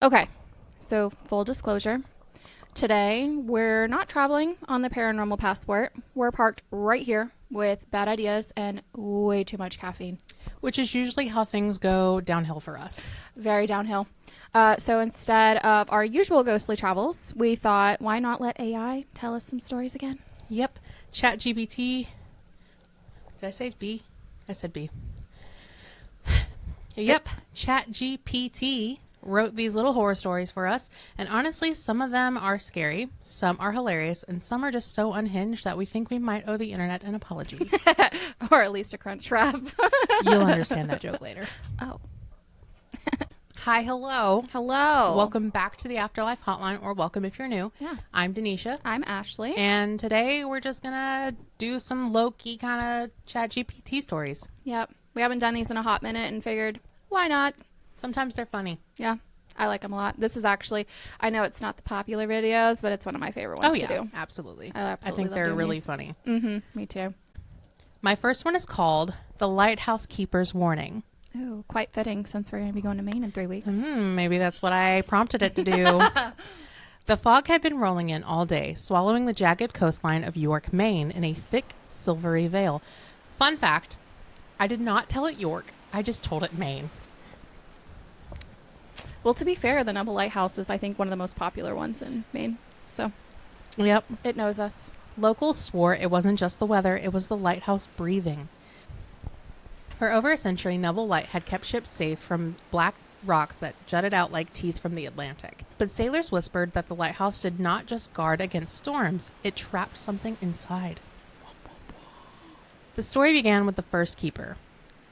Okay, so full disclosure. Today, we're not traveling on the Paranormal Passport. We're parked right here with bad ideas and way too much caffeine. Which is usually how things go downhill for us. Very downhill. So instead of our usual ghostly travels, we thought, why not let AI tell us some stories again? Yep. ChatGPT. Did I say B? I said B. Yep. ChatGPT wrote these little horror stories for us. And honestly, some of them are scary, some are hilarious, and some are just so unhinged that we think we might owe the internet an apology. Or at least a crunch wrap. You'll understand that joke later. Oh. Hi, hello. Hello. Welcome back to the Afterlife Hotline, or welcome if you're new. Yeah. I'm Denisha. I'm Ashley. And today we're just going to do some low-key kind of ChatGPT stories. Yep. We haven't done these in a hot minute and figured, why not? Sometimes they're funny. Yeah. I like them a lot. This is actually, I know it's not the popular videos, but it's one of my favorite ones to do. Absolutely. I absolutely think love they're doing really these. funny. Mm-hmm. Me too. My first one is called The Lighthouse Keeper's Warning. Ooh, quite fitting since we're going to be going to Maine in 3 weeks. Maybe that's what I prompted it to do. The fog had been rolling in all day, swallowing the jagged coastline of York, Maine in a thick, silvery veil. Fun fact, I did not tell it York. I just told it Maine. Well, to be fair, the Nubble Lighthouse is, I think, one of the most popular ones in Maine. So, Yep. it knows us. Locals swore it wasn't just the weather, it was the lighthouse breathing. For over a century, Nubble Light had kept ships safe from black rocks that jutted out like teeth from the Atlantic. But sailors whispered that the lighthouse did not just guard against storms, it trapped something inside. The story began with the first keeper,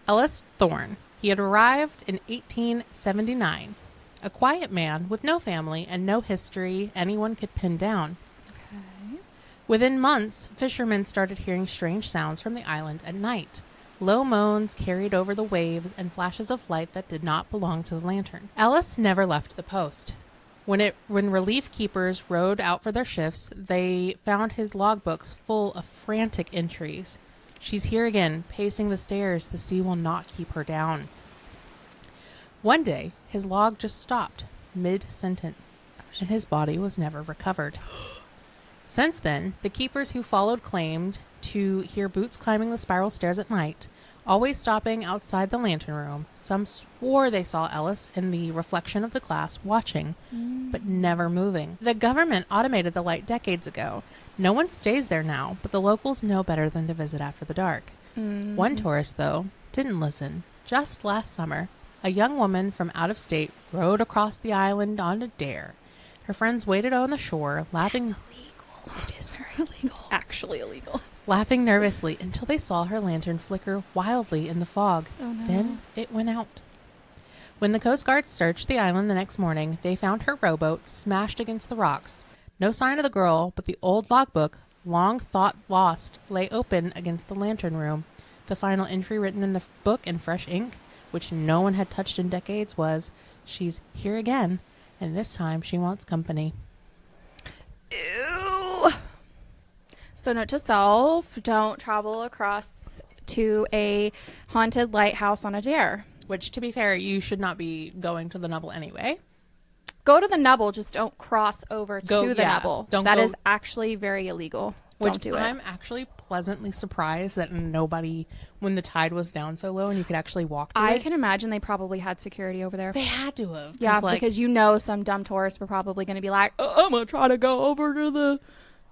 Ellis Thorne. He had arrived in 1879. A quiet man with no family and no history anyone could pin down. Okay. Within months, fishermen started hearing strange sounds from the island at night. Low moans carried over the waves and flashes of light that did not belong to the lantern. Ellis never left the post. When relief keepers rowed out for their shifts, they found his logbooks full of frantic entries. She's here again, pacing the stairs. The sea will not keep her down. One day, his log just stopped, mid-sentence, and his body was never recovered. Since then, the keepers who followed claimed to hear boots climbing the spiral stairs at night, always stopping outside the lantern room. Some swore they saw Ellis in the reflection of the glass watching, but never moving. The government automated the light decades ago. No one stays there now, but the locals know better than to visit after the dark. One tourist, though, didn't listen. Just last summer, a young woman from out of state rowed across the island on a dare. Her friends waited on the shore, laughing. That's illegal. It is very illegal. Actually illegal. Laughing nervously until they saw her lantern flicker wildly in the fog. Oh, no. Then it went out. When the Coast Guard searched the island the next morning, they found her rowboat smashed against the rocks. No sign of the girl, but the old logbook, long thought lost, lay open against the lantern room. The final entry written in the book in fresh ink, which no one had touched in decades, was, "She's here again, and this time she wants company." Ew. So note to self, don't travel across to a haunted lighthouse on a dare. Which, to be fair, you should not be going to the Nubble anyway. Go to the Nubble, just don't cross over to the yeah, Nubble. don't That go- is actually very illegal. Don't do it. I'm actually pleasantly surprised that nobody, when the tide was down so low and you could actually walk to I it. can imagine they probably had security over there. They had to have. Yeah, because you know some dumb tourists were probably going to be like, I'm going to try to go over to the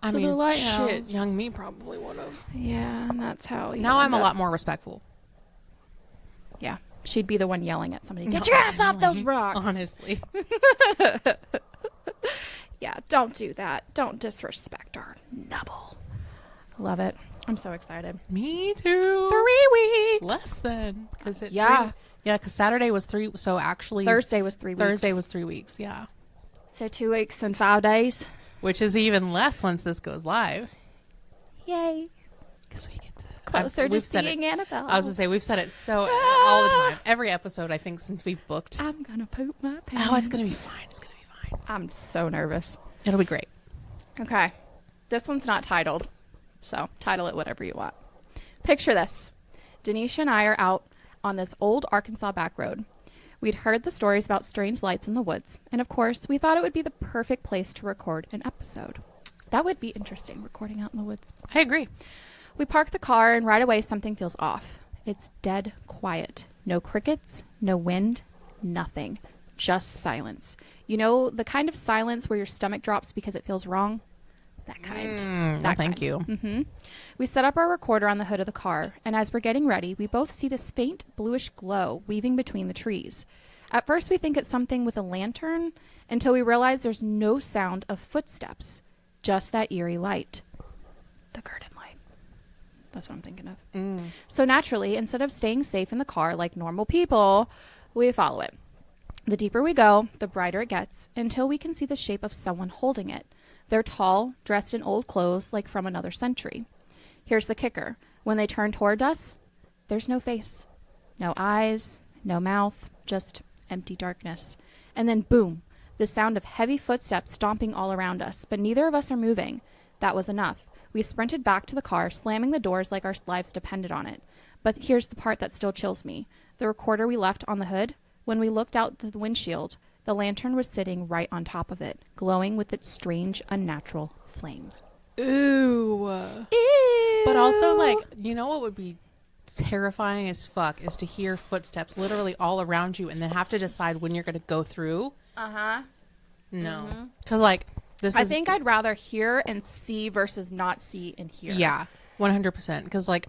lighthouse. Shit, young me probably would have. Yeah, and that's how you Now I'm end a up. lot more respectful. Yeah, she'd be the one yelling at somebody, get Not your ass off those yelling, rocks. Honestly. Yeah, don't do that. Don't disrespect our Nubble. Love it. I'm so excited. Me too. 3 weeks. Less than. Yeah. Because Saturday was 3, so actually Thursday was 3 weeks. Thursday was 3 weeks, yeah. So 2 weeks and 5 days. Which is even less once this goes live. Yay. Because we get to Closer to we've said seeing it. Annabelle. I was going to say, we've said it so all the time. Every episode, I think, since we've booked. I'm going to poop my pants. Oh, it's going to be fine. It's going to be fine. I'm so nervous. It'll be great. Okay. This one's not titled, so title it whatever you want. Picture this. Denisha and I are out on this old Arkansas back road. We'd heard the stories about strange lights in the woods, and of course, we thought it would be the perfect place to record an episode. That would be interesting, recording out in the woods. I agree. We park the car, and right away something feels off. It's dead quiet. No crickets, no wind, nothing. Just silence. You know, the kind of silence where your stomach drops because it feels wrong? That kind. Thank you. Mm-hmm. We set up our recorder on the hood of the car, and as we're getting ready, we both see this faint bluish glow weaving between the trees. At first, we think it's something with a lantern, until we realize there's no sound of footsteps, just that eerie light. The curtain light. That's what I'm thinking of. So naturally, instead of staying safe in the car like normal people, we follow it. The deeper we go, the brighter it gets, until we can see the shape of someone holding it. They're tall, dressed in old clothes like from another century. Here's the kicker. When they turn toward us, there's no face. No eyes, no mouth, just empty darkness. And then boom, the sound of heavy footsteps stomping all around us, but neither of us are moving. That was enough. We sprinted back to the car, slamming the doors like our lives depended on it. But here's the part that still chills me. The recorder we left on the hood, when we looked out the windshield, the lantern was sitting right on top of it, glowing with its strange, unnatural flame. Ooh. Ew. But also, like, you know what would be terrifying as fuck is to hear footsteps literally all around you and then have to decide when you're going to go through. Uh-huh. No. Because, like, I think I'd rather hear and see versus not see and hear. Yeah, 100%. Because, like,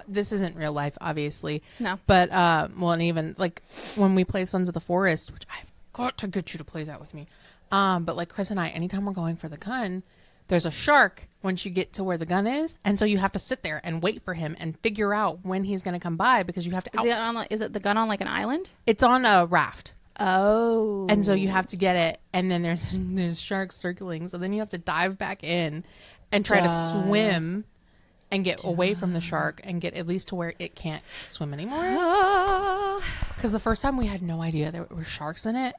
this isn't real life, obviously. No. But, well, and even, like, when we play Sons of the Forest, which I've got to get you to play that with me. But, like, Chris and I, anytime we're going for the gun, there's a shark once you get to where the gun is. And so you have to sit there and wait for him and figure out when he's going to come by because you have to... Is it the gun on, like, an island? It's on a raft. Oh. And so you have to get it, and then there's sharks circling. So then you have to dive back in and try to swim and get away from the shark and get at least to where it can't swim anymore. Because the first time we had no idea there were sharks in it,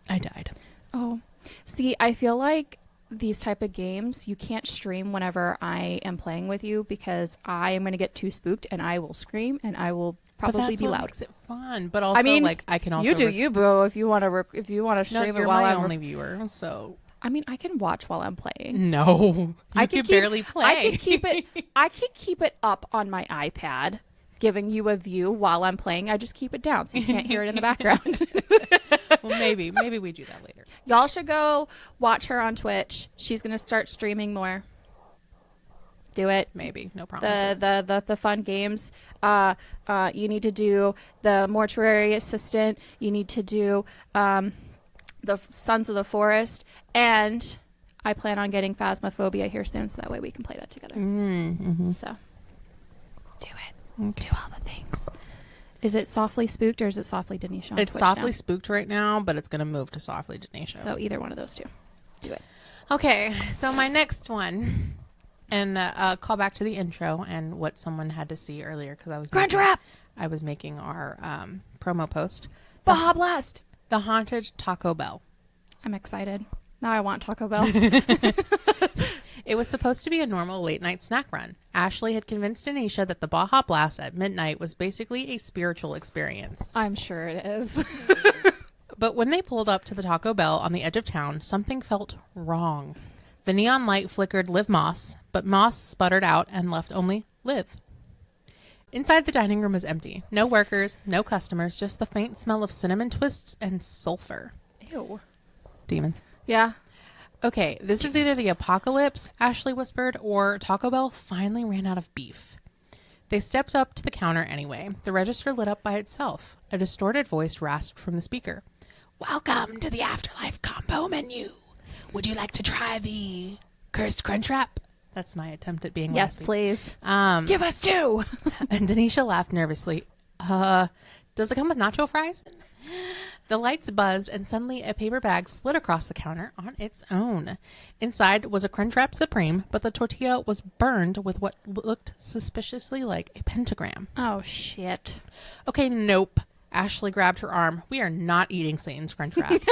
I died. Oh. See, I feel like these type of games, you can't stream whenever I am playing with you because I am going to get too spooked and I will scream and I will probably be loud. Makes it fun, but also, I mean, like, I can also you boo if you want to stream it while I'm only viewer. So I mean, I can watch while I'm playing. No, I can barely play. I could keep it up on my iPad, giving you a view while I'm playing. I just keep it down so you can't hear it in the background. Well, maybe we do that later. Y'all should go watch her on Twitch. She's gonna start streaming more. Do it. Maybe. No promises. The fun games. You need to do the mortuary assistant. You need to do the Sons of the Forest, and I plan on getting Phasmophobia here soon, so that way we can play that together. Mm-hmm. So do it. Okay. Do all the things. Is it Softly Spooked or is it Softly Denisha? It's Softly Spooked right now, but it's going to move to Softly Denisha. So either one of those two. Do it. Okay, so my next one, and call back to the intro and what someone had to see earlier because I was making our promo post. Baja Blast. The Haunted Taco Bell. I'm excited. Now I want Taco Bell. It was supposed to be a normal late night snack run. Ashley had convinced Anisha that the Baja Blast at midnight was basically a spiritual experience. I'm sure it is. But when they pulled up to the Taco Bell on the edge of town, something felt wrong. The neon light flickered Liv Moss, but Moss sputtered out and left only Liv. Inside the dining room was empty. No workers, no customers, just the faint smell of cinnamon twists and sulfur. Ew. Demons. Yeah. Okay, this is either the apocalypse, Ashley whispered, or Taco Bell finally ran out of beef. They stepped up to the counter anyway. The register lit up by itself. A distorted voice rasped from the speaker. Welcome to the Afterlife combo menu. Would you like to try the Cursed Crunchwrap? That's my attempt at being Yes, raspy. please. Give us two. And Denisha laughed nervously. Does it come with nacho fries? The lights buzzed, and suddenly a paper bag slid across the counter on its own. Inside was a Crunchwrap Supreme, but the tortilla was burned with what looked suspiciously like a pentagram. Oh, shit. Okay, nope. Ashley grabbed her arm. We are not eating Satan's Crunchwrap.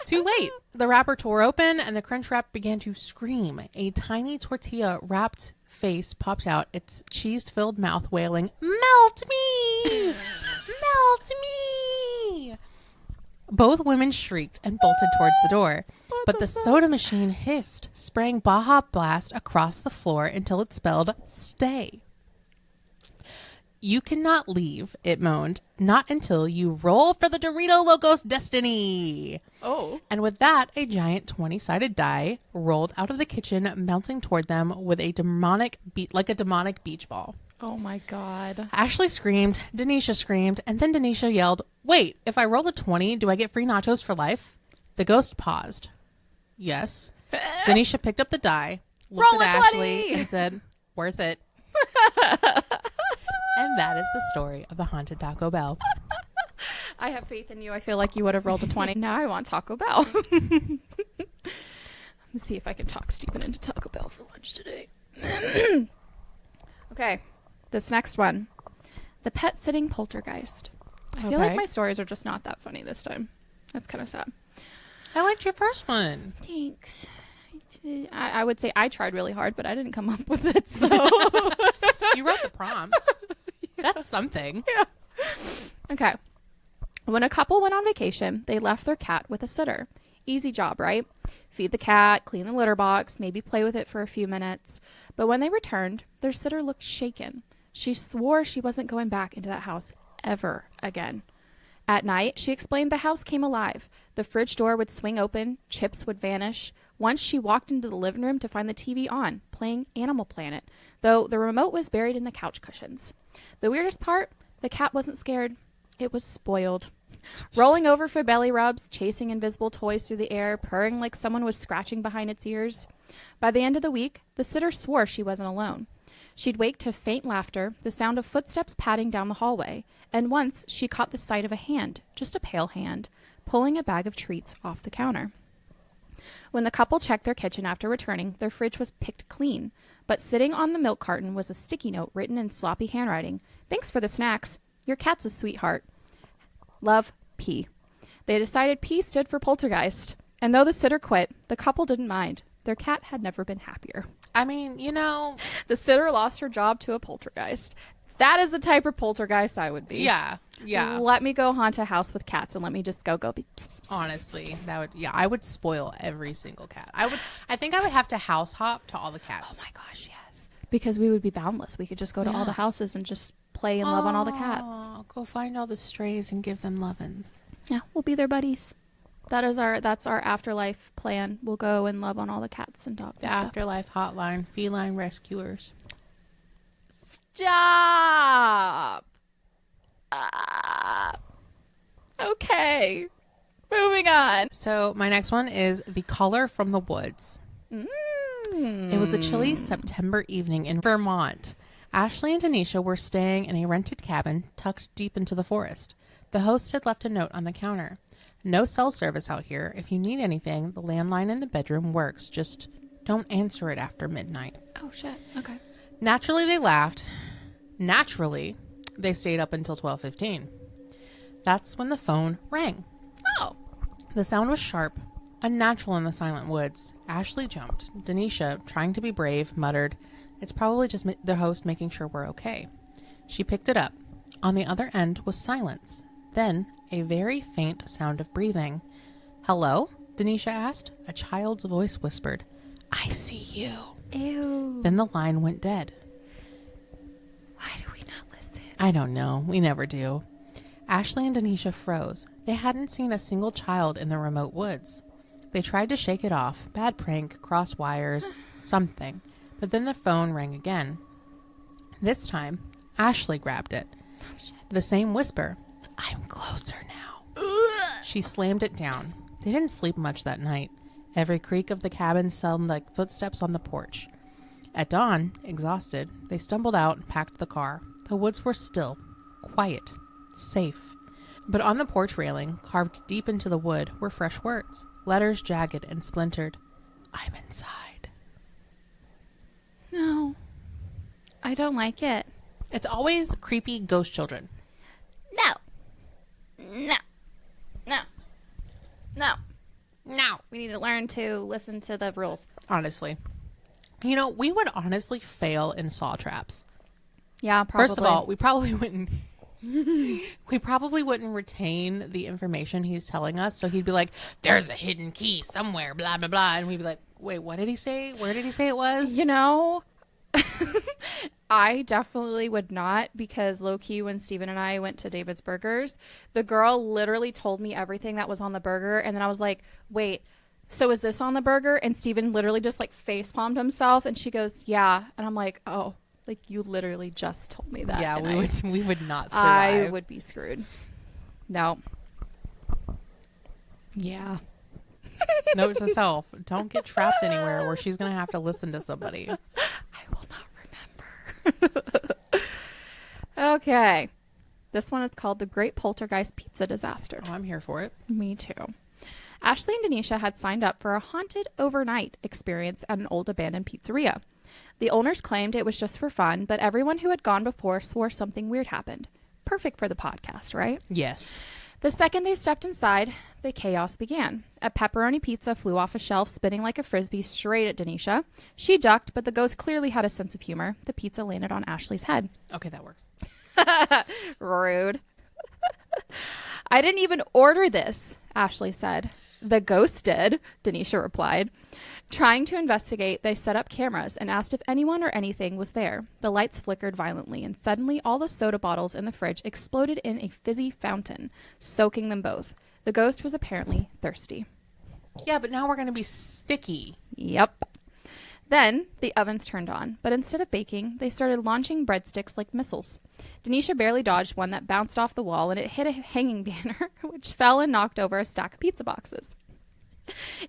Too late. The wrapper tore open, and the Crunchwrap began to scream. A tiny tortilla-wrapped face popped out, its cheese-filled mouth wailing, "Melt me! Melt me!" Both women shrieked and bolted towards the door, but the soda machine hissed, spraying Baja Blast across the floor until it spelled stay. You cannot leave, it moaned, not until you roll for the Dorito Locos destiny. Oh. And with that, a giant 20-sided die rolled out of the kitchen, melting toward them with a demonic beach ball. Oh my God. Ashley screamed, Denisha screamed, and then Denisha yelled, wait, if I roll a 20, do I get free nachos for life? The ghost paused. Yes. Denisha picked up the die, looked Roll at a Ashley, 20! and said, worth it. And that is the story of the haunted Taco Bell. I have faith in you. I feel like you would have rolled a 20. Now I want Taco Bell. Let me see if I can talk Stephen into Taco Bell for lunch today. Okay, this next one. The pet sitting poltergeist. I feel like my stories are just not that funny this time. That's kind of sad. I liked your first one. Thanks. I would say I tried really hard, but I didn't come up with it, so. You wrote the prompts. Yeah. That's something. Yeah. Okay. When a couple went on vacation, they left their cat with a sitter. Easy job, right? Feed the cat, clean the litter box, maybe play with it for a few minutes. But when they returned, their sitter looked shaken. She swore she wasn't going back into that house ever again. At night, she explained the house came alive. The fridge door would swing open, chips would vanish. Once she walked into the living room to find the TV on, playing Animal Planet, though the remote was buried in the couch cushions. The weirdest part, the cat wasn't scared. It was spoiled. Rolling over for belly rubs, chasing invisible toys through the air, purring like someone was scratching behind its ears. By the end of the week, the sitter swore she wasn't alone. She'd wake to faint laughter, the sound of footsteps padding down the hallway, and once she caught the sight of a hand, just a pale hand, pulling a bag of treats off the counter. When the couple checked their kitchen after returning, their fridge was picked clean, but sitting on the milk carton was a sticky note written in sloppy handwriting. Thanks for the snacks. Your cat's a sweetheart. Love, P. They decided P stood for poltergeist, and though the sitter quit, the couple didn't mind. Their cat had never been happier. I mean, you know. The sitter lost her job to a poltergeist. That is the type of poltergeist I would be. Yeah. Yeah. Let me go haunt a house with cats and let me just go be. Honestly, that would, yeah, I would spoil every single cat. I think I would have to house hop to all the cats. Oh my gosh, yes. Because we would be boundless. We could just go to all the houses and just play and love on all the cats. Go find all the strays and give them lovin's. Yeah, we'll be their buddies. That's our afterlife plan. We'll go and love on all the cats and dogs. The Afterlife Hotline, feline rescuers. Stop. Okay. Moving on. So my next one is The Caller from the Woods. It was a chilly September evening in Vermont. Ashley and Denisha were staying in a rented cabin tucked deep into the forest. The host had left a note on the counter. No cell service out here. If you need anything, the landline in the bedroom works. Just don't answer it after midnight. Oh, shit. Okay. Naturally, they laughed. Naturally, they stayed up until 12:15. That's when the phone rang. Oh. The sound was sharp, unnatural in the silent woods. Ashley jumped. Denisha, trying to be brave, muttered, "It's probably just the host making sure we're okay." She picked it up. On the other end was silence. Then a very faint sound of breathing. "Hello?" Denisha asked. A child's voice whispered, "I see you." Ew. Then the line went dead. Why do we not listen? I don't know. We never do. Ashley and Denisha froze. They hadn't seen a single child in the remote woods. They tried to shake it off. Bad prank, cross wires, something. But then the phone rang again. This time, Ashley grabbed it. Oh, shit. The same whisper. "I'm closer now." She slammed it down. They didn't sleep much that night. Every creak of the cabin sounded like footsteps on the porch. At dawn, exhausted, they stumbled out and packed the car. The woods were still, quiet, safe. But on the porch railing, carved deep into the wood, were fresh words, letters jagged and splintered. "I'm inside." No. I don't like it. It's always creepy ghost children. No. No. No. No. No. We need to learn to listen to the rules. Honestly. You know, we would honestly fail in saw traps. Yeah, probably. First of all, we probably wouldn't We probably wouldn't retain the information he's telling us. So he'd be like, there's a hidden key somewhere, blah, blah, blah. And we'd be like, wait, what did he say? Where did he say it was? You know, I definitely would not, because low-key when Steven and I went to David's Burgers, the girl literally told me everything that was on the burger. And then I was like, wait, so is this on the burger? And Steven literally just like face palmed himself. And she goes, yeah. And I'm like, oh, like you literally just told me that. Yeah, and we would not survive. I would be screwed. No. Yeah. Note to self, don't get trapped anywhere where she's going to have to listen to somebody. I will not remember. Okay. This one is called The Great Poltergeist Pizza Disaster. Oh, I'm here for it. Me too. Ashley and Denisha had signed up for a haunted overnight experience at an old abandoned pizzeria. The owners claimed it was just for fun, but everyone who had gone before swore something weird happened. Perfect for the podcast, right? Yes. The second they stepped inside, the chaos began. A pepperoni pizza flew off a shelf, spinning like a frisbee straight at Denisha. She ducked, but the ghost clearly had a sense of humor. The pizza landed on Ashley's head. Okay, that works. Rude. I didn't even order this, Ashley said. The ghost did, Denisha replied. Trying to investigate, they set up cameras and asked if anyone or anything was there. The lights flickered violently, and suddenly all the soda bottles in the fridge exploded in a fizzy fountain, soaking them both. The ghost was apparently thirsty. Yeah, but now we're going to be sticky. Yep. Then the ovens turned on, but instead of baking, they started launching breadsticks like missiles. Denisha barely dodged one that bounced off the wall, and it hit a hanging banner, which fell and knocked over a stack of pizza boxes.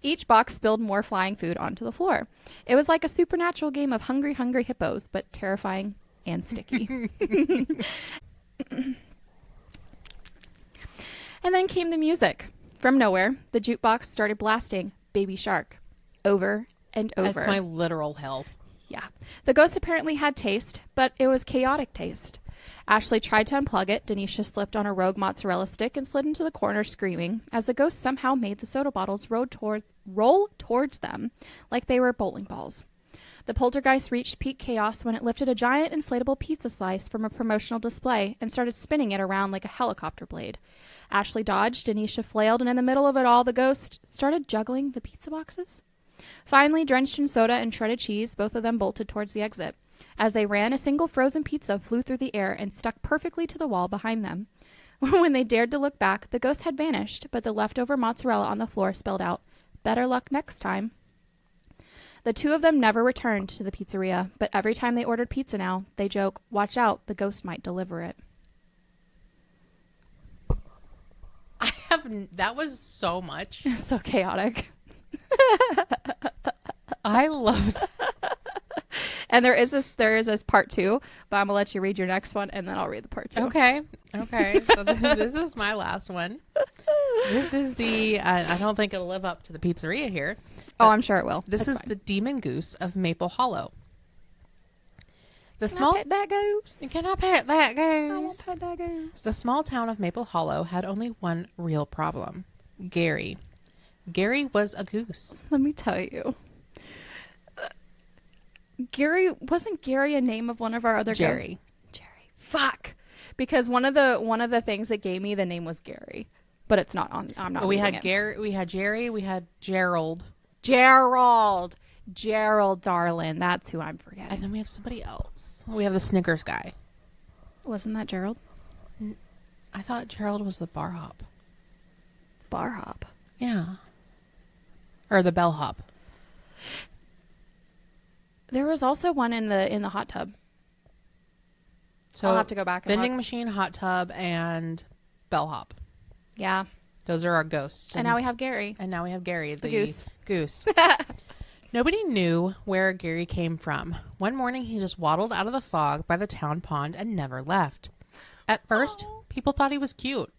Each box spilled more flying food onto the floor. It was like a supernatural game of hungry, hungry hippos, but terrifying and sticky. And then came the music. From nowhere, the jukebox started blasting Baby Shark over and over. That's my literal hell. Yeah. The ghost apparently had taste, but it was chaotic taste. Ashley tried to unplug it. Denisha slipped on a rogue mozzarella stick and slid into the corner screaming as the ghost somehow made the soda bottles roll towards them like they were bowling balls. The poltergeist reached peak chaos when it lifted a giant inflatable pizza slice from a promotional display and started spinning it around like a helicopter blade. Ashley dodged, Denisha flailed, and in the middle of it all, the ghost started juggling the pizza boxes. Finally, drenched in soda and shredded cheese, both of them bolted towards the exit. As they ran, a single frozen pizza flew through the air and stuck perfectly to the wall behind them. When they dared to look back, the ghost had vanished, but the leftover mozzarella on the floor spelled out, "Better luck next time." The two of them never returned to the pizzeria, but every time they ordered pizza now, they joke, "Watch out, the ghost might deliver it." That was so much. So chaotic. I love that. And there is this part 2, but I'm gonna let you read your next one, and then I'll read the part 2. Okay. So this is my last one. This is the, I don't think it'll live up to the pizzeria here. Oh, I'm sure it will. This That's is fine. the Demon Goose of Maple Hollow. Can I pet that goose? Can I pet that I want goose? to pet that goose. The small town of Maple Hollow had only one real problem. Gary. Gary was a goose. Let me tell you. Wasn't Gary a name of one of our other Jerry. ghosts? Jerry. Fuck. Because one of the things that gave me the name was Gary, but it's not on. I'm not. We reading had it. Gary. We had Jerry. We had Gerald. Gerald, darling. That's who I'm forgetting. And then we have somebody else. We have the Snickers guy. Wasn't that Gerald? I thought Gerald was the bar hop. Bar hop. Yeah. Or the bellhop. There was also one in the hot tub. So I'll have to go back and vending look. machine, hot tub, and bellhop. Yeah. Those are our ghosts. And now we have Gary. And now we have Gary, the goose. Goose. Nobody knew where Gary came from. One morning, he just waddled out of the fog by the town pond and never left. At first, people thought he was cute.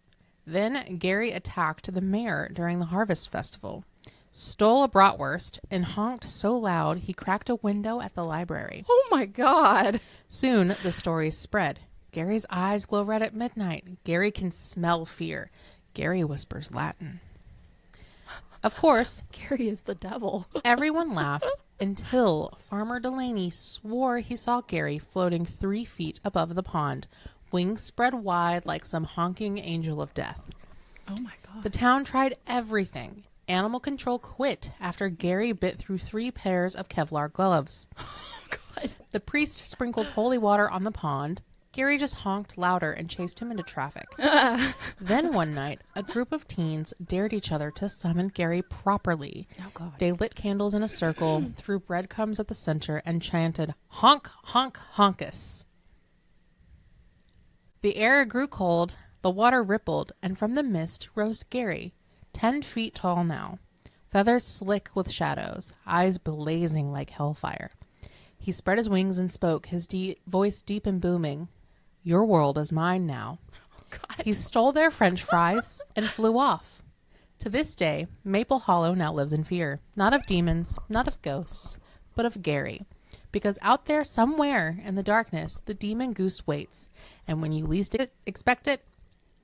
Then Gary attacked the mayor during the Harvest Festival, stole a bratwurst, and honked so loud he cracked a window at the library. Oh my God. Soon, the stories spread. Gary's eyes glow red at midnight. Gary can smell fear. Gary whispers Latin. Of course, Gary is the devil. everyone laughed until Farmer Delaney swore he saw Gary floating 3 feet above the pond, wings spread wide like some honking angel of death. Oh my God. The town tried everything. Animal control quit after Gary bit through 3 pairs of Kevlar gloves. Oh God. The priest sprinkled holy water on the pond. Gary just honked louder and chased him into traffic. Then one night, a group of teens dared each other to summon Gary properly. Oh God. They lit candles in a circle, threw breadcrumbs at the center, and chanted, "Honk, honk, honkus." The air grew cold, the water rippled, and from the mist rose Gary, 10 feet tall now, feathers slick with shadows, eyes blazing like hellfire. He spread his wings and spoke, his voice deep and booming. "Your world is mine now." Oh God. He stole their French fries and flew off. To this day, Maple Hollow now lives in fear, not of demons, not of ghosts, but of Gary. Because out there somewhere in the darkness, the demon Goose waits. And when you least expect it,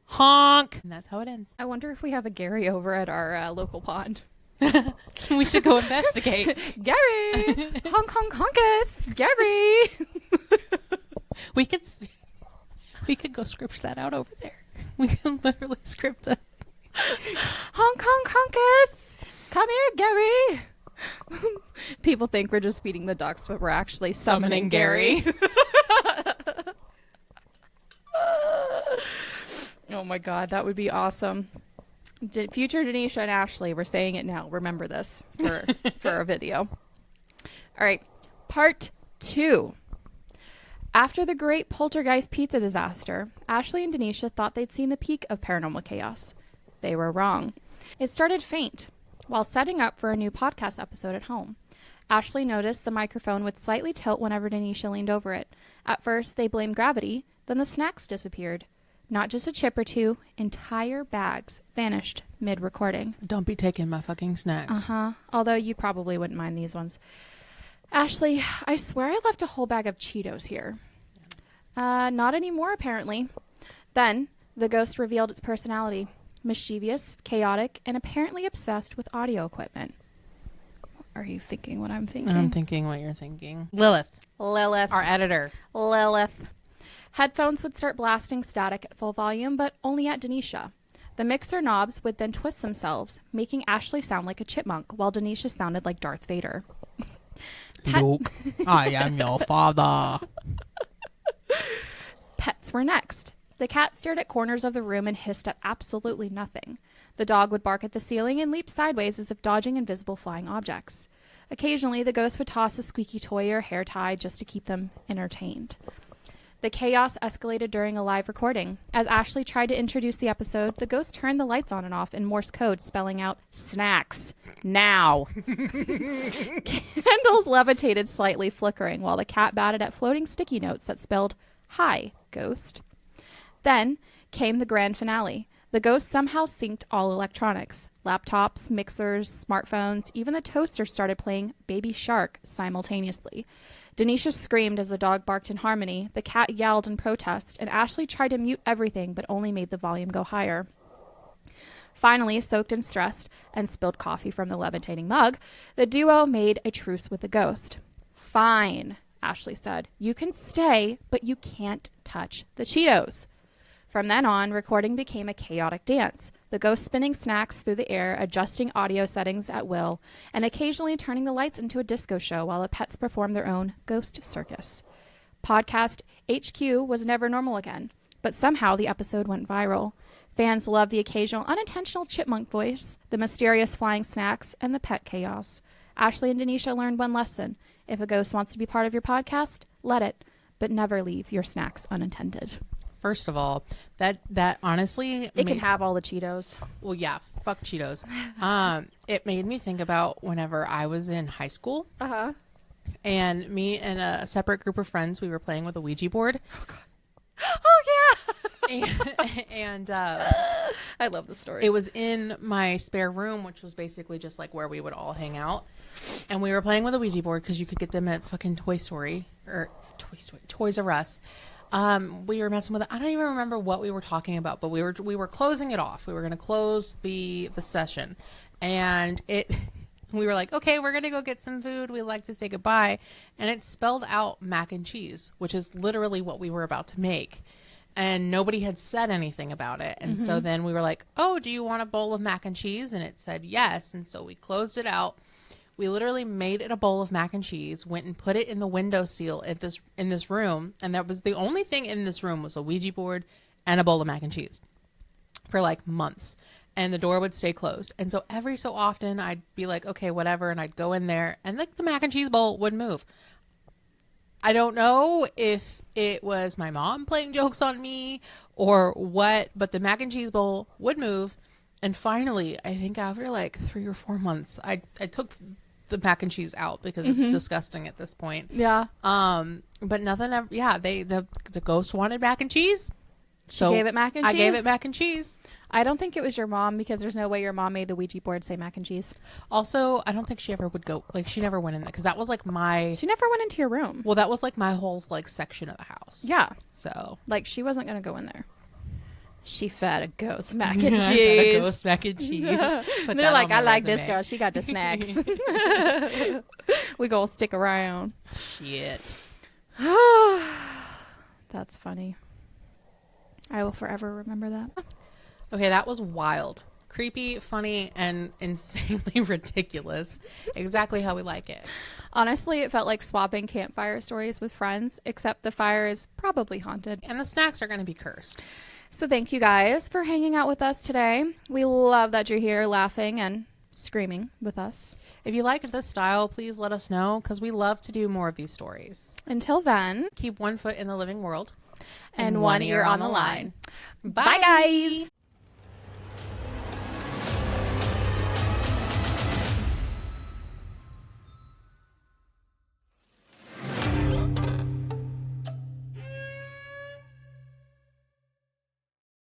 honk! And that's how it ends. I wonder if we have a Gary over at our local pond. We should go investigate. Gary! Honk, honk, honkus! Gary! We could go script that out over there. We can literally script it. Honk, honk, honkus! Come here, Gary! People think we're just feeding the ducks, but we're actually summoning Gary. Oh my God, that would be awesome. Future Denisha and Ashley, we're saying it now. Remember this for a video. All right, part 2. After the great poltergeist pizza disaster, Ashley and Denisha thought they'd seen the peak of paranormal chaos. They were wrong. It started faint. While setting up for a new podcast episode at home, Ashley noticed the microphone would slightly tilt whenever Denisha leaned over it. At first, they blamed gravity, then the snacks disappeared. Not just a chip or two, entire bags vanished mid-recording. Don't be taking my fucking snacks. Uh-huh. Although you probably wouldn't mind these ones. Ashley, I swear I left a whole bag of Cheetos here. Not anymore, apparently. Then, the ghost revealed its personality. Mischievous, chaotic, and apparently obsessed with audio equipment. Are you thinking what I'm thinking? I'm thinking what you're thinking. Lilith. Our editor. Lilith. Headphones would start blasting static at full volume, but only at Denisha. The mixer knobs would then twist themselves, making Ashley sound like a chipmunk, while Denisha sounded like Darth Vader. Luke, I am your father. Pets were next. The cat stared at corners of the room and hissed at absolutely nothing. The dog would bark at the ceiling and leap sideways as if dodging invisible flying objects. Occasionally, the ghost would toss a squeaky toy or hair tie just to keep them entertained. The chaos escalated during a live recording. As Ashley tried to introduce the episode, the ghost turned the lights on and off in Morse code, spelling out, "Snacks, now." Candles levitated slightly, flickering, while the cat batted at floating sticky notes that spelled, "Hi, ghost." Then came the grand finale. The ghost somehow synced all electronics. Laptops, mixers, smartphones, even the toaster started playing Baby Shark simultaneously. Denisha screamed as the dog barked in harmony. The cat yelled in protest, and Ashley tried to mute everything but only made the volume go higher. Finally, soaked and stressed, and spilled coffee from the levitating mug, the duo made a truce with the ghost. "Fine," Ashley said. "You can stay, but you can't touch the Cheetos." From then on, recording became a chaotic dance, the ghost spinning snacks through the air, adjusting audio settings at will, and occasionally turning the lights into a disco show while the pets performed their own ghost circus. Podcast HQ was never normal again, but somehow the episode went viral. Fans loved the occasional unintentional chipmunk voice, the mysterious flying snacks, and the pet chaos. Ashley and Denisha learned one lesson. If a ghost wants to be part of your podcast, let it, but never leave your snacks unattended. First of all, that honestly... It can have all the Cheetos. Well, yeah, fuck Cheetos. It made me think about whenever I was in high school. Uh-huh. And me and a separate group of friends, we were playing with a Ouija board. Oh, God. Oh, yeah. and I love the story. It was in my spare room, which was basically just like where we would all hang out. And we were playing with a Ouija board because you could get them at fucking Toys R Us. We were messing with it. I don't even remember what we were talking about, but we were closing it off. We were going to close the session, and we were like, okay, we're going to go get some food. We'd like to say goodbye. And it spelled out mac and cheese, which is literally what we were about to make. And nobody had said anything about it. And so then we were like, oh, do you want a bowl of mac and cheese? And it said yes. And so we closed it out. We literally made it a bowl of mac and cheese, went and put it in the windowsill in this room. And that was the only thing in this room was a Ouija board and a bowl of mac and cheese for like months. And the door would stay closed. And so every so often I'd be like, okay, whatever. And I'd go in there and like the mac and cheese bowl would move. I don't know if it was my mom playing jokes on me or what, but the mac and cheese bowl would move. And finally, I think after like 3 or 4 months, I took the mac and cheese out because it's disgusting at this point. Yeah. But nothing ever, yeah, the ghost wanted mac and cheese. So gave it mac and cheese? I gave it mac and cheese. I don't think it was your mom because there's no way your mom made the Ouija board say mac and cheese. Also, I don't think she ever would go, like she never went in there because that was like She never went into your room. well, that was like my whole like section of the house. Yeah. So. Like she wasn't going to go in there. She fed a ghost mac and I cheese. fed a ghost mac and cheese. They're like, I like this girl. She got the snacks. We gonna stick around. Shit. That's funny. I will forever remember that. Okay, that was wild. Creepy, funny, and insanely ridiculous. Exactly how we like it. Honestly, it felt like swapping campfire stories with friends, except the fire is probably haunted. And the snacks are going to be cursed. So thank you guys for hanging out with us today. We love that you're here laughing and screaming with us. If you liked this style, please let us know because we love to do more of these stories. Until then, Keep one foot in the living world and one ear on the line. Bye, Bye guys.